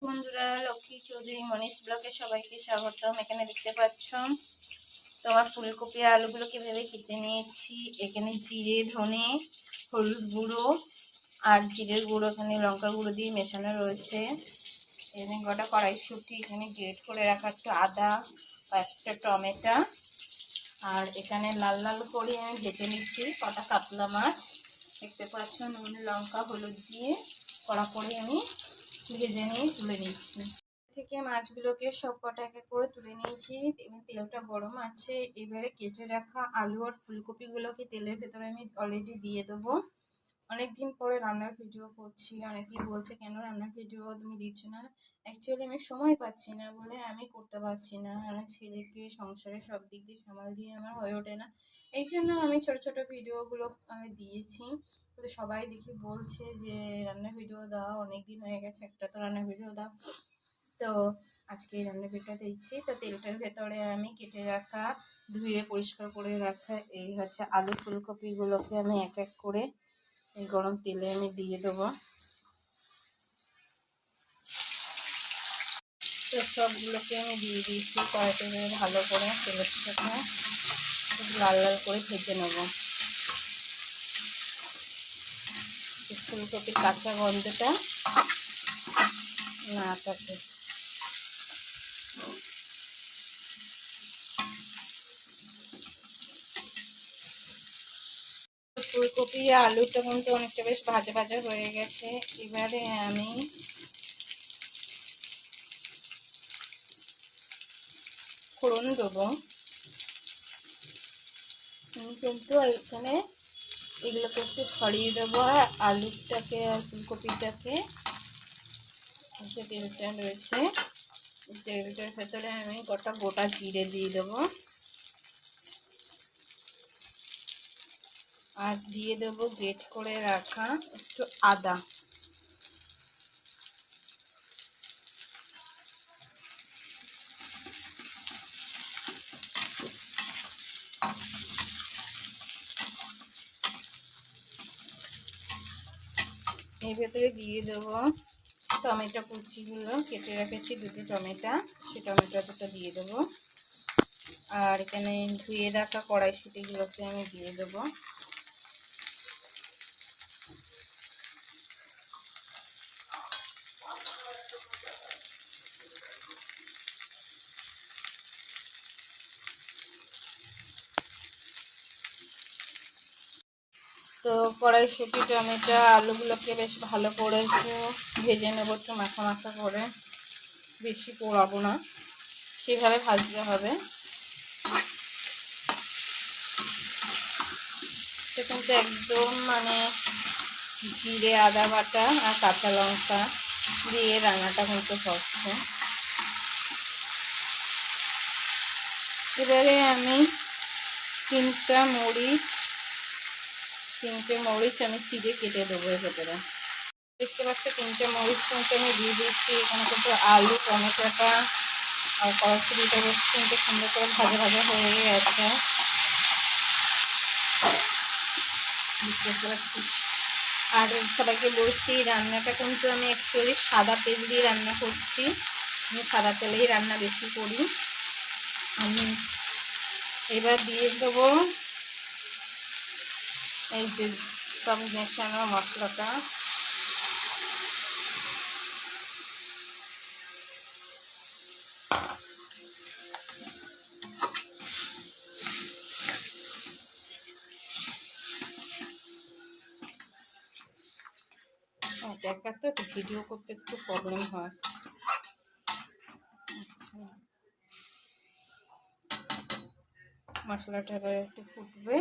বন্ধুরা, লক্ষ্মী চৌধুরী মনীষ ব্লগে সবাইকে স্বাগতম। এখানে দেখতে পাচ্ছ তোমার ফুলকপি আর আলুগুলো কিভাবে কেটে নিয়েছি। এখানে জিরে, ধনে, হলুদ গুঁড়ো আর জিরের গুঁড়ো, এখানে লঙ্কা গুঁড়ো দিয়ে মেশানো রয়েছে। এখানে গোটা কড়াইশুঁটি, এখানে গ্রেট করে রাখা একটু আদা, একটা টমেটো, আর এখানে লাল লাল করে আমি ভেজে নিচ্ছি কটা কাতলা মাছ। দেখতে পাচ্ছ নুন, লঙ্কা, হলুদ দিয়ে কড়া করে আমি ভেজে নিয়ে তুলে নিচ্ছি। থেকে মাছগুলোকে সব কটা একে করে তুলে নিয়েছি এবং তেলটা গরম আছে। এবারে কেটে রাখা আলু আর ফুলকপিগুলোকে তেলের ভেতরে আমি অলরেডি দিয়ে দেবো। অনেকদিন পরে রান্নার ভিডিও করছি। অনেকেই বলছে কেন রান্নার ভিডিও তুমি দিচ্ছ না। অ্যাকচুয়ালি আমি সময় পাচ্ছি না বলে আমি করতে পারছি না। আমার ছেলেকে সংসারে সব দিক দিয়ে সামাল দিয়ে আমার হয়ে ওঠে না। এই জন্য আমি ছোট ছোট ভিডিওগুলো আমি দিয়েছি। তো সবাই দেখি বলছে যে রান্নার ভিডিও দাও, অনেকদিন হয়ে গেছে একটা তো রান্নার ভিডিও দাও। তো আজকে এই রান্নার ভিডিওটা দিচ্ছি। তো তেলটার ভেতরে আমি কেটে রাখা, ধুয়ে পরিষ্কার করে রাখা এই হচ্ছে আলু ফুলকপিগুলোকে আমি এক এক করে এই গরম তেলে আমি দিয়ে দেবো। তো সবগুলোকে আমি দিয়ে দিয়েছি কড়াইতে, ভালো করে তেলের সাথে লাল লাল করে ভেজে নেব। ফুলকপির কাঁচা গন্ধটা না থাকে। ফুলকপি আলুটা কিন্তু অনেকটা বেশ ভাজা ভাজা হয়ে গেছে। এবারে আমি ফোড়ন দেবো। কিন্তু এখানে এগুলোকে একটু ছড়িয়ে দেবো, আলুটাকে আর ফুলকপিটাকে। যে তেলটা রয়েছে তেলটার ভেতরে আমি গোটা জিরে দিয়ে দেবো আর দিয়ে দেবো গ্রেট করে রাখা একটু আদা। এর ভেতরে দিয়ে দেবো টমেটো কুচিগুলো, কেটে রেখেছি দুটো টমেটো, সেই টমেটোটা দিয়ে দেবো। আর এখানে ধুয়ে রাখা কড়াইশুঁটিগুলোকে আমি দিয়ে দেবো। তো কড়াইশুঁটি, টমেটো, আলুগুলোকে বেশ ভালো করে একটু ভেজে নেবো, একটু মাখা মাখা করে, বেশি পোড়াবো না, সেভাবে ভাজতে হবে। এটা কিন্তু একদম জিরে, আদা বাটা আর কাঁচা লঙ্কা দিয়ে রান্নাটা কিন্তু হচ্ছে। এবারে আমি তিনটে মরিচ আমি চিড়ে কেটে দেবো এর ভেতরে। দেখতে পাচ্ছি তিনটে মরিচ কিন্তু আমি দিয়ে দিচ্ছি। এখানে কিন্তু আলু, টমেটোটা আর কড়াইশুঁটিটা বেশ কিন্তু সুন্দর করে ভাজা ভাজা হয়ে গেছে। আর সবাইকে বলছি রান্নাটা কিন্তু আমি অ্যাকচুয়ালি সাদা তেল দিয়ে রান্না করছি। আমি সাদা তেলেই রান্না বেশি করি। আমি এবার দিয়ে দেবো এই যে সব মেশানো মশলাটা। একা তো ভিডিও করতে একটু প্রবলেম হয়। মশলাটা এবার একটু ফুটবে,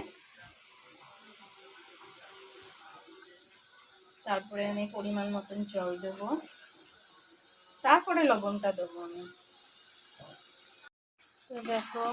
তারপরে আমি পরিমাণ মতন জল দেবো, তারপরে লবণটা দেবো আমি। তো দেখো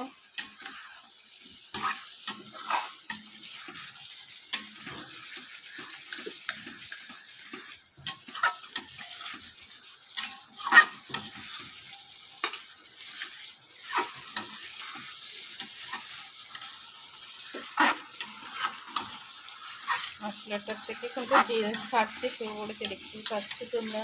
মশলাটার থেকে কিন্তু তেল ছাড়তে শুরু করেছে, দেখতেই পাচ্ছি তোমরা।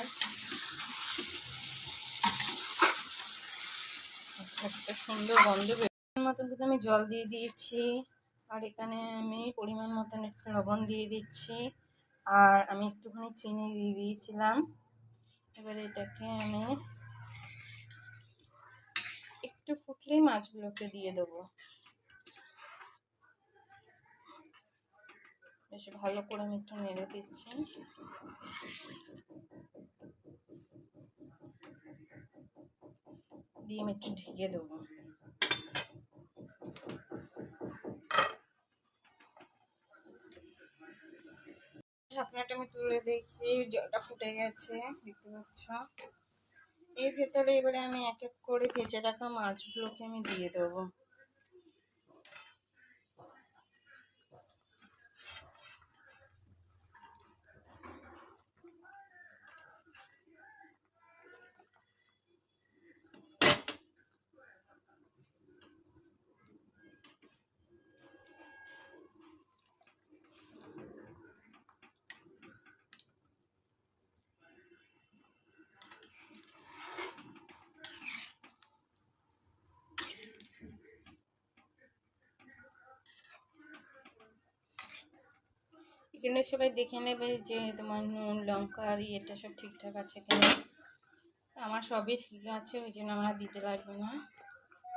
একটা সুন্দর গন্ধ বের মতন কিন্তু আমি জল দিয়ে দিয়েছি। আর এখানে আমি পরিমাণ মতন একটু লবণ দিয়ে দিচ্ছি, আর আমি একটুখানি চিনি দিয়ে দিয়েছিলাম। এবারে এটাকে আমি একটু ফুটলেই মাছগুলোকে দিয়ে দেবো। বেশ ভালো করে আমি একটু নেড়ে দিচ্ছি। দিয়ে আমি একটু ঢেকে দেবো। ঢাকনাটা আমি তুলে দেখি, জলটা ফুটে গেছে, দেখতে পাচ্ছ। এর ভেতরে এবারে আমি এক এক করে ভেজে রাখা মাছগুলোকে আমি দিয়ে দেবো। এখানে সবাই দেখে নেবে যে তোমার নুন লঙ্কা আর এটা সব ঠিকঠাক আছে কিনা। আমার সবই ঠিক আছে, ওই জন্য আমার দিতে লাগবে না।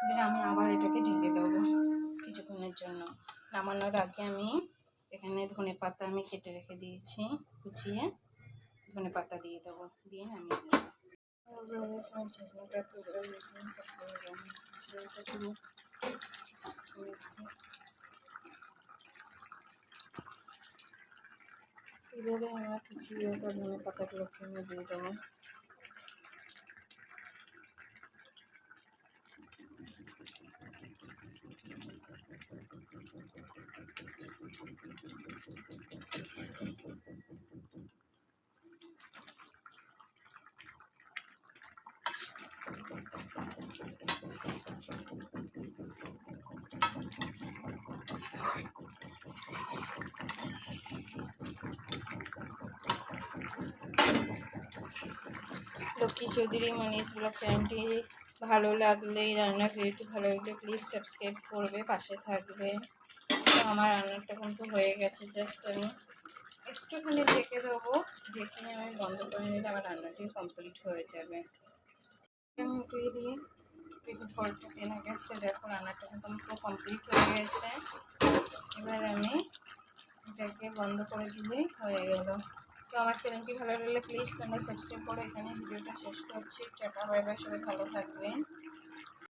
এবার আমি আবার এটাকে ঢেকে দেবো কিছুক্ষণের জন্য। নামানোর আগে আমি এখানে ধনে পাতা আমি কেটে রেখে দিয়েছি, কুচিয়ে ধনে পাতা দিয়ে দেবো, দিয়ে নামিয়ে দেবো। এবারে আমরা কুচিয়ে ধনে পাতাগুলোকে আমি দিয়ে দেবো। লক্ষ্মী চৌধুরী মনীষ ব্লগ চ্যানেলটি ভালো লাগলে, রান্নার ভিডিওটি ভালো লাগলে প্লিজ সাবস্ক্রাইব করবে, পাশে থাকবে। আমার রান্নাটা কিন্তু হয়ে গেছে, জাস্ট আমি একটুখানি ঢেকে দেবো। ঢেকে আমি বন্ধ করে নিলে আমার রান্নাটি কমপ্লিট হয়ে যাবে। আমি উঠিয়ে দিয়ে একটু ঝোলটা টেনে গেছে, দেখো রান্নাটা কিন্তু পুরো কমপ্লিট হয়ে গেছে। এবার আমি এটাকে বন্ধ করে দিলেই হয়ে গেল। তো আমার চ্যানেলটি ভালো লাগলে প্লিজ তোমরা সাবস্ক্রাইব করো। এখানে ভিডিওটা শেষ করছি। টাটা, বাই বাই, সবাই ভালো থাকবেন।